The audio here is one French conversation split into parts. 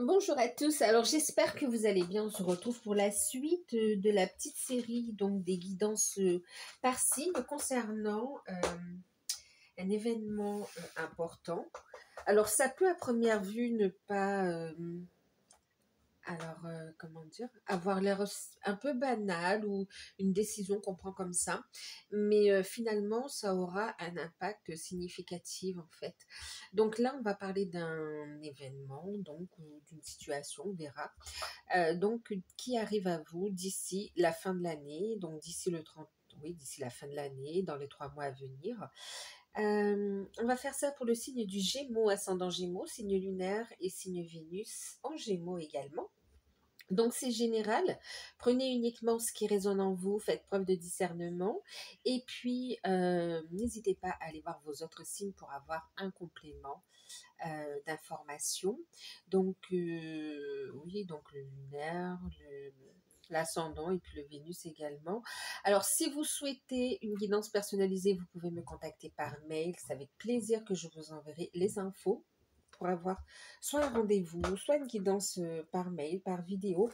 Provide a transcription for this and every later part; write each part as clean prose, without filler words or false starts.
Bonjour à tous, alors j'espère que vous allez bien. On se retrouve pour la suite de la petite série donc des guidances par signe concernant un événement important. Alors ça peut à première vue ne pas comment dire, avoir l'air un peu banal ou une décision qu'on prend comme ça, mais finalement, ça aura un impact significatif en fait. Donc là, on va parler d'un événement, donc d'une situation, on verra, donc qui arrive à vous d'ici la fin de l'année, donc d'ici le 30, oui, d'ici la fin de l'année, dans les 3 mois à venir. On va faire ça pour le signe du Gémeaux, ascendant Gémeaux, signe lunaire et signe Vénus en Gémeaux également. Donc c'est général, prenez uniquement ce qui résonne en vous, faites preuve de discernement et puis n'hésitez pas à aller voir vos autres signes pour avoir un complément d'informations. Donc oui, donc le lunaire, l'ascendant et puis le Vénus également. Alors si vous souhaitez une guidance personnalisée, vous pouvez me contacter par mail, c'est avec plaisir que je vous enverrai les infos pour avoir soit un rendez-vous, soit une guidance par mail, par vidéo.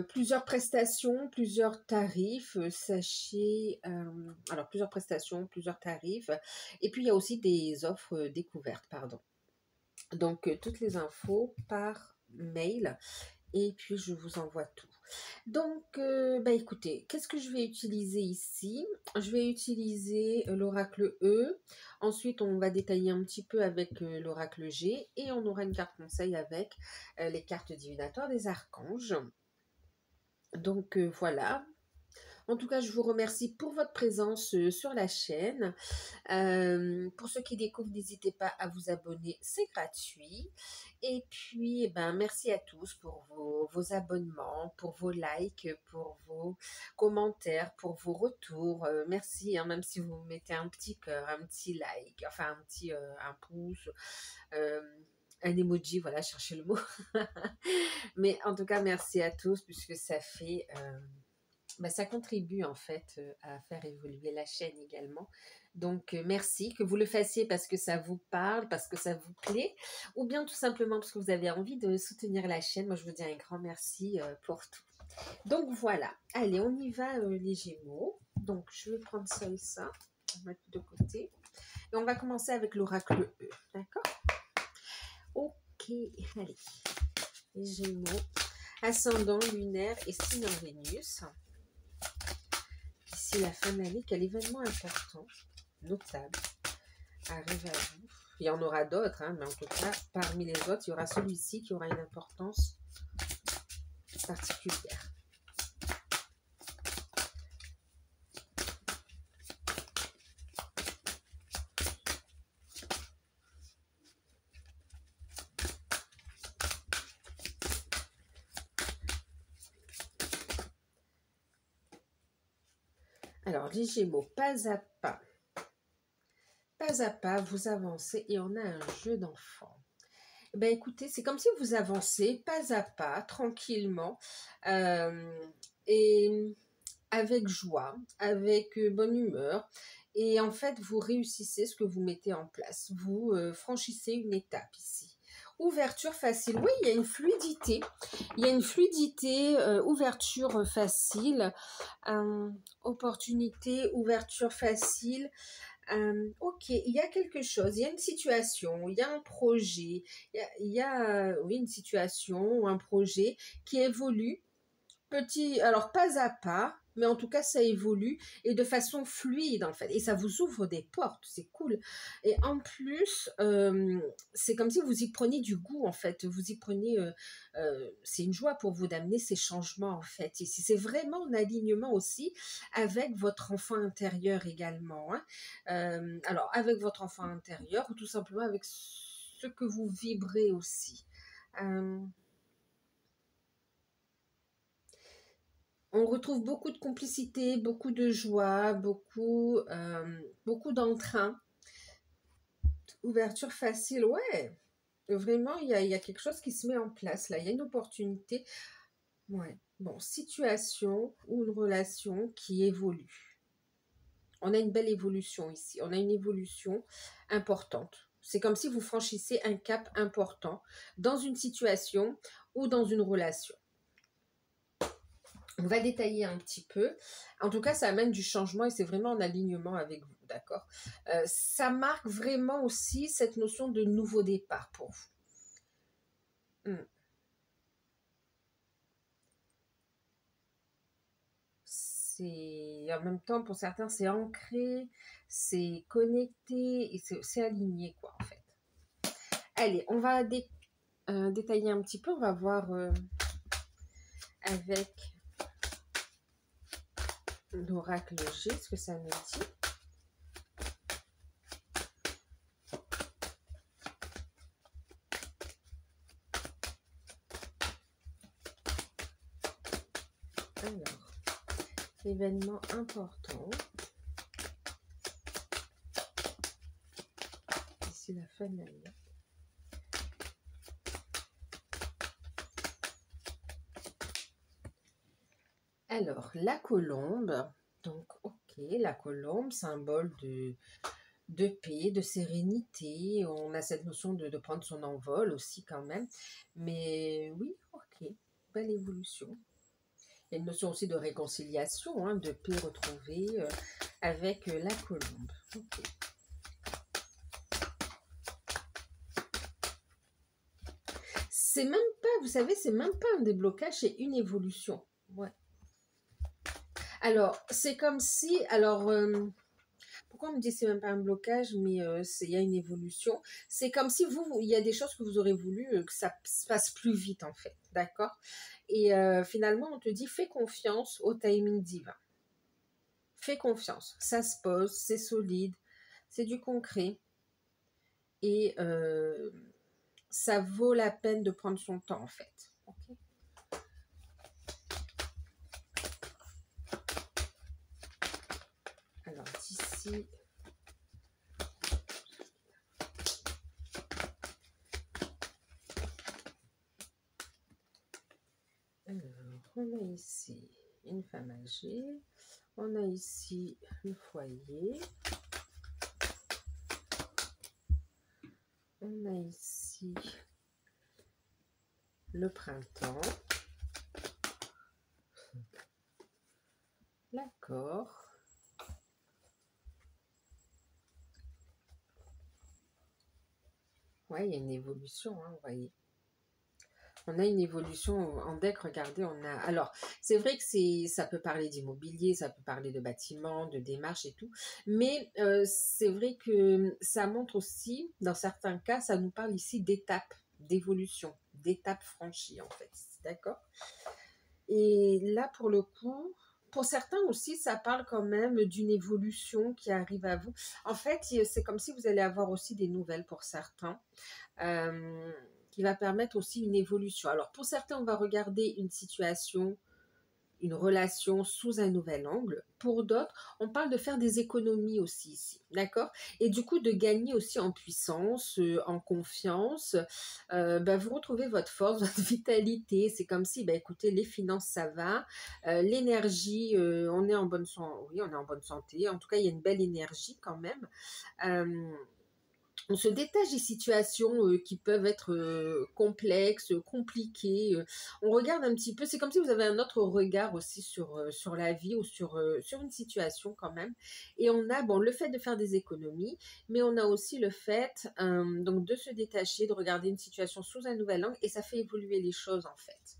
Plusieurs prestations, plusieurs tarifs, sachez, alors plusieurs prestations, plusieurs tarifs, et puis il y a aussi des offres découvertes, pardon. Donc toutes les infos par mail, et puis je vous envoie tout. Donc, écoutez, qu'est-ce que je vais utiliser ici? Je vais utiliser l'oracle E. Ensuite, on va détailler un petit peu avec l'oracle G. Et on aura une carte conseil avec les cartes divinatoires des archanges. Donc, voilà. En tout cas, je vous remercie pour votre présence sur la chaîne. Pour ceux qui découvrent, n'hésitez pas à vous abonner, c'est gratuit. Et puis, merci à tous pour vos abonnements, pour vos likes, pour vos commentaires, pour vos retours. Merci, même si vous mettez un petit cœur, un petit like, enfin un petit un pouce, un emoji, voilà, cherchez le mot. Mais en tout cas, merci à tous puisque ça fait... ça contribue en fait à faire évoluer la chaîne également. Donc merci, que vous le fassiez parce que ça vous parle, parce que ça vous plaît, ou bien tout simplement parce que vous avez envie de soutenir la chaîne. Moi je vous dis un grand merci pour tout. Donc voilà, allez on y va les Gémeaux. Donc je vais prendre ça et ça, on va mettre de côté. Et on va commencer avec l'oracle E, d'accord? Ok, allez. Les Gémeaux, ascendant lunaire et signe en Vénus. D'ici la fin de l'année, quel événement important, notable, arrive à vous? Il y en aura d'autres, mais en tout cas, parmi les autres, il y aura celui-ci qui aura une importance particulière. Alors, les Gémeaux, pas à pas, vous avancez et on a un jeu d'enfant. Écoutez, c'est comme si vous avancez pas à pas, tranquillement, et avec joie, avec bonne humeur. Et en fait, vous réussissez ce que vous mettez en place. Vous franchissez une étape ici. Ouverture facile. Oui, il y a une fluidité. Il y a une fluidité, ouverture facile, opportunité, ouverture facile. Ok, il y a quelque chose, il y a une situation, il y a un projet, oui, une situation ou un projet qui évolue alors pas à pas, mais en tout cas ça évolue et de façon fluide en fait. Et ça vous ouvre des portes, c'est cool. Et en plus, c'est comme si vous y preniez du goût en fait. Vous y prenez, c'est une joie pour vous d'amener ces changements en fait. Ici, c'est vraiment un alignement aussi avec votre enfant intérieur également. Alors avec votre enfant intérieur ou tout simplement avec ce que vous vibrez aussi. On retrouve beaucoup de complicité, beaucoup de joie, beaucoup d'entrain. Ouverture facile, ouais. Vraiment, il y a quelque chose qui se met en place là. Il y a une opportunité. Ouais. Bon, situation ou une relation qui évolue. On a une belle évolution ici. On a une évolution importante. C'est comme si vous franchissez un cap important dans une situation ou dans une relation. On va détailler un petit peu. En tout cas, ça amène du changement et c'est vraiment en alignement avec vous, d'accord? Ça marque vraiment aussi cette notion de nouveau départ pour vous. C'est en même temps, pour certains, c'est ancré, c'est connecté et c'est aligné, quoi, en fait. Allez, on va détailler un petit peu. On va voir avec l'oracle G ce que ça nous dit. Alors, événement important d'ici la fin de l'année. Alors, la colombe, donc ok, la colombe, symbole de paix, de sérénité, on a cette notion de prendre son envol aussi quand même, mais oui, ok, belle évolution. Il y a une notion aussi de réconciliation, hein, de paix retrouvée avec la colombe. Okay. C'est même pas, vous savez, c'est même pas un déblocage, c'est une évolution. Ouais. Alors, c'est comme si, pourquoi on me dit c'est même pas un blocage, mais il y a une évolution. C'est comme si il y a des choses que vous aurez voulu que ça se passe plus vite en fait, d'accord? Et finalement, on te dit fais confiance au timing divin. Fais confiance, ça se pose, c'est solide, c'est du concret. Et ça vaut la peine de prendre son temps en fait. Okay. Alors d'ici... Alors, on a ici une femme âgée, on a ici le foyer, on a ici le printemps, l'accord, ouais, il y a une évolution, hein, vous voyez. On a une évolution en deck, regardez, on a... Alors, c'est vrai que ça peut parler d'immobilier, ça peut parler de bâtiments, de démarches et tout, mais c'est vrai que ça montre aussi, dans certains cas, ça nous parle ici d'étapes, d'évolution, d'étapes franchies en fait, d'accord? Et là, pour le coup, pour certains aussi, ça parle quand même d'une évolution qui arrive à vous. En fait, c'est comme si vous allez avoir aussi des nouvelles pour certains. Qui va permettre aussi une évolution. Alors pour certains, on va regarder une situation, une relation sous un nouvel angle. Pour d'autres, on parle de faire des économies aussi ici, d'accord? Et du coup, de gagner aussi en puissance, en confiance. Vous retrouvez votre force, votre vitalité. C'est comme si, écoutez, les finances, ça va. L'énergie, on est en bonne santé. Oui, on est en bonne santé. En tout cas, il y a une belle énergie quand même. On se détache des situations qui peuvent être complexes, compliquées. On regarde un petit peu, c'est comme si vous avez un autre regard aussi sur la vie ou sur une situation quand même. Et on a le fait de faire des économies, mais on a aussi le fait donc de se détacher, de regarder une situation sous un nouvel angle et ça fait évoluer les choses en fait.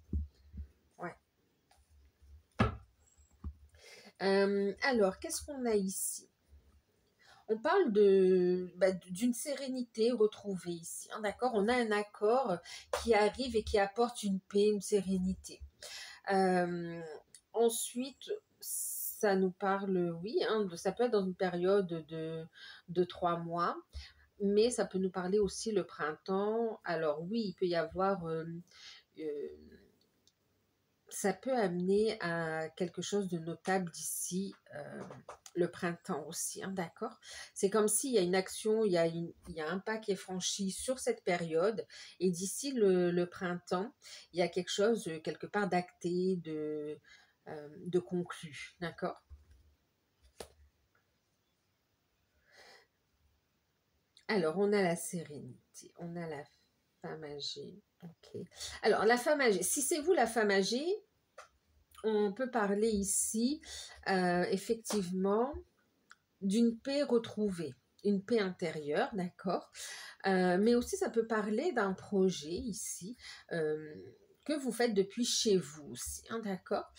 Ouais. Alors, qu'est-ce qu'on a ici? On parle d'une sérénité retrouvée ici, hein, d'accord? On a un accord qui arrive et qui apporte une paix, une sérénité. Ensuite, ça nous parle, oui, hein, ça peut être dans une période de 3 mois, mais ça peut nous parler aussi le printemps. Alors oui, il peut y avoir... ça peut amener à quelque chose de notable d'ici le printemps aussi, hein, d'accord? C'est comme s'il y a une action, il y a un pas qui est franchi sur cette période, et d'ici le printemps, il y a quelque chose, quelque part d'acté, de conclu, d'accord? Alors, on a la sérénité, on a la femme âgée. Ok. Alors, la femme âgée, si c'est vous la femme âgée, on peut parler ici, effectivement, d'une paix retrouvée, une paix intérieure, d'accord. Mais aussi, ça peut parler d'un projet ici que vous faites depuis chez vous aussi, hein, d'accord.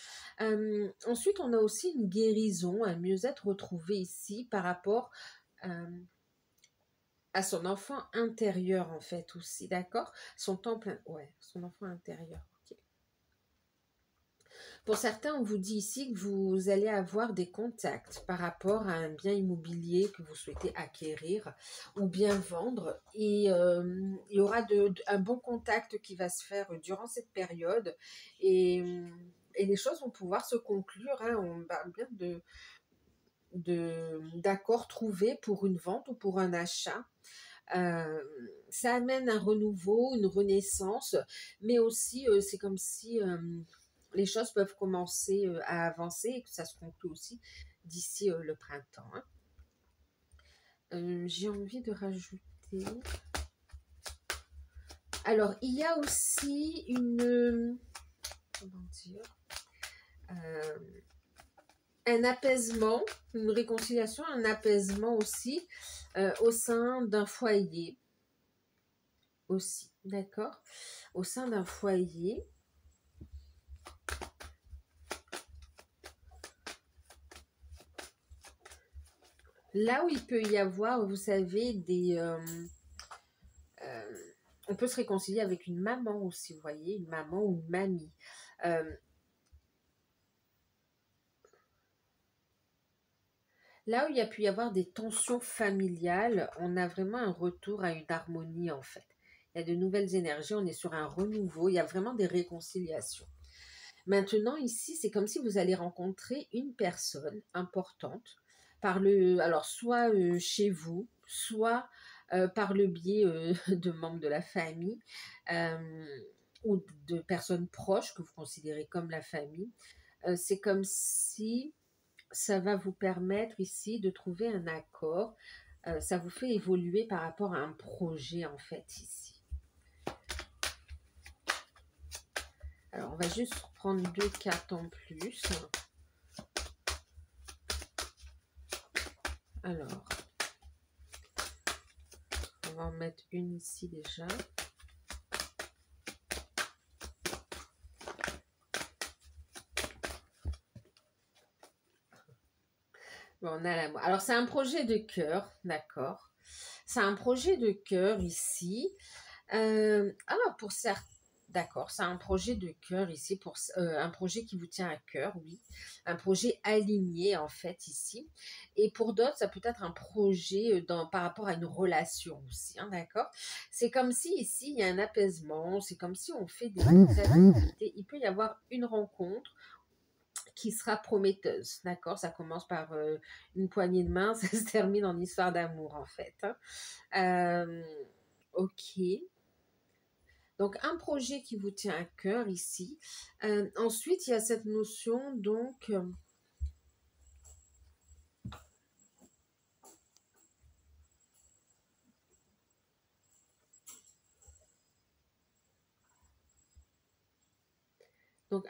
Ensuite, on a aussi une guérison, un mieux-être retrouvé ici par rapport à son enfant intérieur, en fait, aussi, d'accord. Son temple, ouais, son enfant intérieur. Ok. Pour certains, on vous dit ici que vous allez avoir des contacts par rapport à un bien immobilier que vous souhaitez acquérir ou bien vendre. Et il y aura un bon contact qui va se faire durant cette période. Et, et les choses vont pouvoir se conclure, hein. On parle bien d'accords trouvés pour une vente ou pour un achat. Euh, Ça amène un renouveau, une renaissance, mais aussi c'est comme si les choses peuvent commencer à avancer et que ça se conclut aussi d'ici le printemps, hein. J'ai envie de rajouter. Alors, il y a aussi comment dire, euh, un apaisement, une réconciliation, un apaisement aussi au sein d'un foyer aussi, d'accord? Au sein d'un foyer. Là où il peut y avoir, vous savez, on peut se réconcilier avec une maman aussi, vous voyez, une maman ou une mamie. Euh, Là où il y a pu y avoir des tensions familiales, on a vraiment un retour à une harmonie en fait. Il y a de nouvelles énergies, on est sur un renouveau, il y a vraiment des réconciliations. Maintenant, ici, c'est comme si vous allez rencontrer une personne importante alors soit chez vous, soit par le biais de membres de la famille euh, ou de personnes proches que vous considérez comme la famille. C'est comme si ça va vous permettre ici de trouver un accord. Ça vous fait évoluer par rapport à un projet en fait ici. Alors, on va juste prendre 2 cartes en plus. Alors, on va en mettre une ici déjà. Bon, on a l'amour. Alors, c'est un projet de cœur, d'accord. C'est un projet de cœur ici. Pour certains, d'accord, c'est un projet de cœur ici, un projet qui vous tient à cœur, oui. Un projet aligné, en fait, ici. Et pour d'autres, ça peut être un projet par rapport à une relation aussi, hein, d'accord. C'est comme si ici, il y a un apaisement, c'est comme si on fait des activités. Il peut y avoir une rencontre qui sera prometteuse, d'accord. Ça commence par une poignée de main, ça se termine en histoire d'amour, en fait, hein. Euh, ok. Donc, un projet qui vous tient à cœur ici. Ensuite, il y a cette notion, donc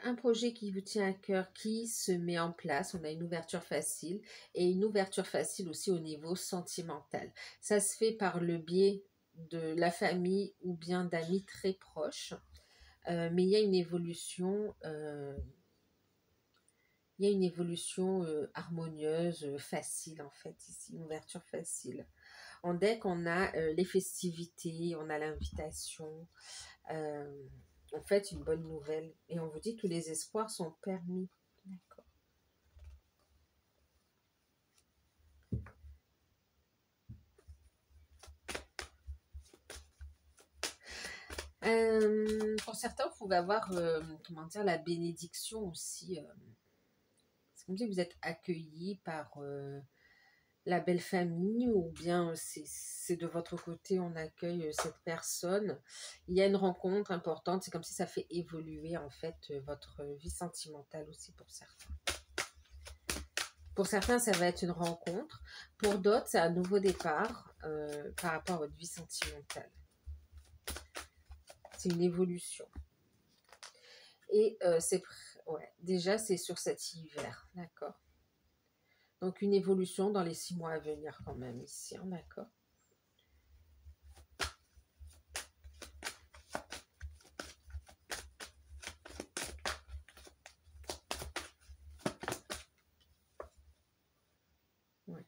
un projet qui vous tient à cœur qui se met en place. On a une ouverture facile et une ouverture facile aussi au niveau sentimental. Ça se fait par le biais de la famille ou bien d'amis très proches. Mais il y a une évolution harmonieuse, facile en fait ici, une ouverture facile. En deck, on a les festivités, on a l'invitation, euh, en fait une bonne nouvelle. Et on vous dit que tous les espoirs sont permis. D'accord. Pour certains, vous pouvez avoir, comment dire, la bénédiction aussi. C'est comme si vous êtes accueillis par la belle famille ou bien c'est de votre côté, on accueille cette personne. Il y a une rencontre importante, c'est comme si ça fait évoluer en fait votre vie sentimentale aussi pour certains. Pour certains, ça va être une rencontre. Pour d'autres, c'est un nouveau départ par rapport à votre vie sentimentale. C'est une évolution. Et ouais, déjà, c'est sur cet hiver, d'accord? Donc, une évolution dans les 6 mois à venir quand même ici, hein, d'accord? Ouais.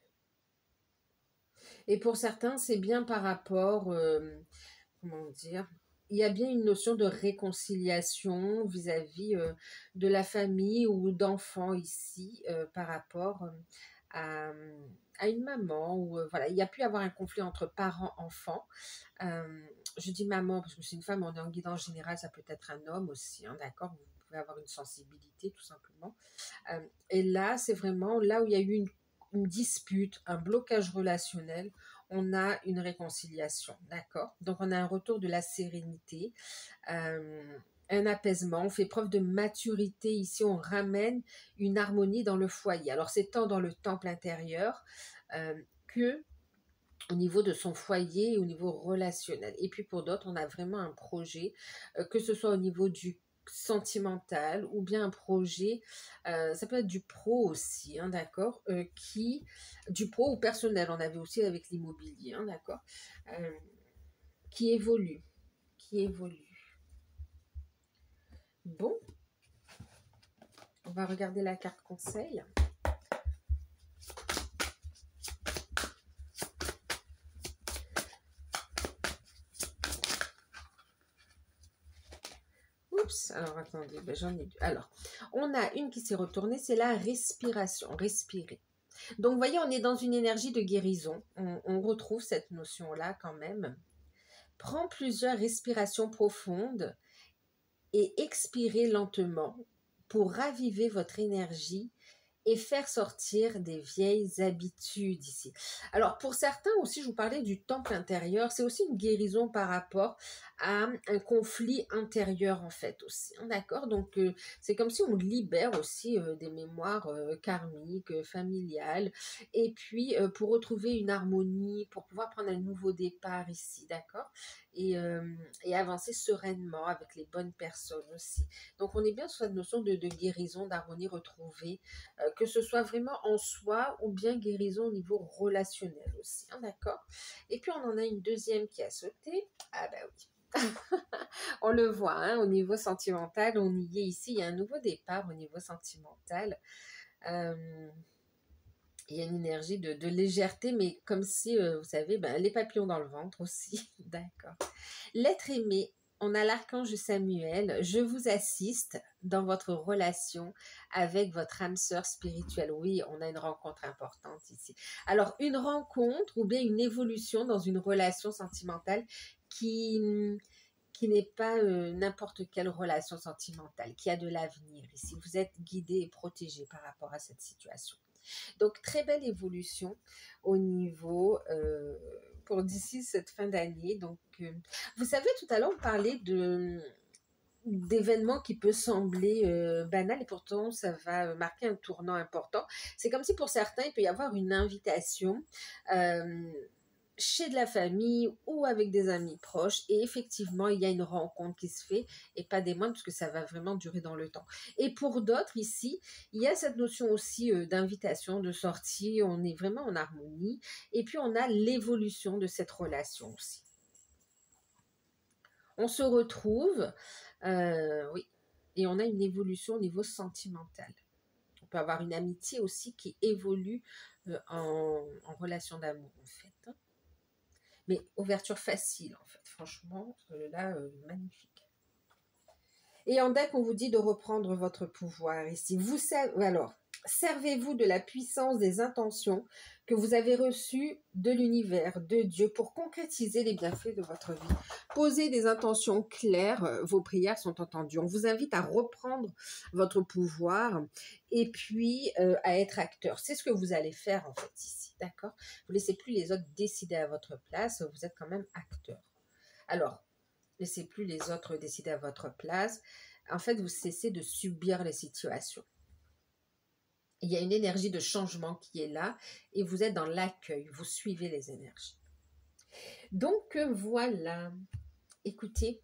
Et pour certains, c'est bien par rapport, comment dire, il y a bien une notion de réconciliation vis-à-vis de la famille ou d'enfants ici par rapport à, à une maman ou voilà, il y a pu y avoir un conflit entre parents-enfants. Je dis maman parce que c'est une femme, on est en guidance générale, ça peut être un homme aussi, hein, d'accord? Vous pouvez avoir une sensibilité tout simplement. Et là, c'est vraiment là où il y a eu une dispute, un blocage relationnel, on a une réconciliation, d'accord? Donc, on a un retour de la sérénité, un apaisement, on fait preuve de maturité ici, on ramène une harmonie dans le foyer. Alors, c'est tant dans le temple intérieur que au niveau de son foyer et au niveau relationnel. Et puis pour d'autres, on a vraiment un projet, que ce soit au niveau du sentimental ou bien un projet, ça peut être du pro aussi, hein, d'accord, du pro ou personnel, on avait aussi avec l'immobilier, hein, d'accord, euh, qui évolue, qui évolue. Bon, on va regarder la carte conseil. Oups, alors attendez, ben j'en ai deux. Alors, on a une qui s'est retournée, c'est la respiration, respirer. Donc, vous voyez, on est dans une énergie de guérison. On retrouve cette notion-là quand même. Prends plusieurs respirations profondes et expirez lentement pour raviver votre énergie et faire sortir des vieilles habitudes ici. Alors pour certains aussi, je vous parlais du temple intérieur, c'est aussi une guérison par rapport à un conflit intérieur en fait aussi, hein, d'accord? Donc c'est comme si on libère aussi des mémoires karmiques, familiales, et puis pour retrouver une harmonie, pour pouvoir prendre un nouveau départ ici, d'accord? Et avancer sereinement avec les bonnes personnes aussi. Donc on est bien sur cette notion de guérison, d'harmonie retrouvée, que ce soit vraiment en soi ou bien guérison au niveau relationnel aussi, hein, d'accord? Et puis on en a une deuxième qui a sauté. Ah bah oui. On le voit, hein, au niveau sentimental, on y est ici, il y a un nouveau départ au niveau sentimental. Il y a une énergie de légèreté, mais comme si, vous savez, ben, les papillons dans le ventre aussi. D'accord. L'être aimé, on a l'archange Samuel. Je vous assiste dans votre relation avec votre âme sœur spirituelle. Oui, on a une rencontre importante ici. Alors, une rencontre ou bien une évolution dans une relation sentimentale qui, qui n'est pas n'importe quelle relation sentimentale, qui a de l'avenir ici. Vous êtes guidé et protégé par rapport à cette situation. Donc, très belle évolution au niveau pour d'ici cette fin d'année. Donc, vous savez, tout à l'heure, on parlait d'événements qui peut sembler banal et pourtant ça va marquer un tournant important. C'est comme si pour certains, il peut y avoir une invitation chez de la famille ou avec des amis proches et effectivement il y a une rencontre qui se fait et pas des moindres parce que ça va vraiment durer dans le temps. Et pour d'autres ici, il y a cette notion aussi d'invitation, de sortie, on est vraiment en harmonie et puis on a l'évolution de cette relation aussi. On se retrouve, oui, et on a une évolution au niveau sentimental. On peut avoir une amitié aussi qui évolue en relation d'amour en fait, hein. Mais ouverture facile, en fait. Franchement, là, magnifique. Et en deck, on vous dit de reprendre votre pouvoir ici. Vous savez, alors, servez-vous de la puissance des intentions que vous avez reçues de l'univers, de Dieu, pour concrétiser les bienfaits de votre vie. Posez des intentions claires, vos prières sont entendues. On vous invite à reprendre votre pouvoir et puis à être acteur. C'est ce que vous allez faire, en fait, ici, d'accord? Vous ne laissez plus les autres décider à votre place, vous êtes quand même acteur. Alors, laissez plus les autres décider à votre place. En fait, vous cessez de subir les situations. Il y a une énergie de changement qui est là et vous êtes dans l'accueil, vous suivez les énergies. Donc voilà, écoutez,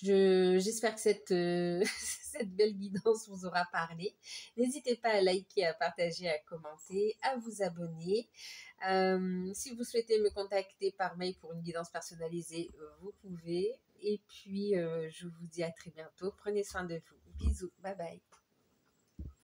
j'espère que cette belle guidance vous aura parlé. N'hésitez pas à liker, à partager, à commenter, à vous abonner. Si vous souhaitez me contacter par mail pour une guidance personnalisée, vous pouvez. Et puis, je vous dis à très bientôt. Prenez soin de vous. Bisous. Bye bye.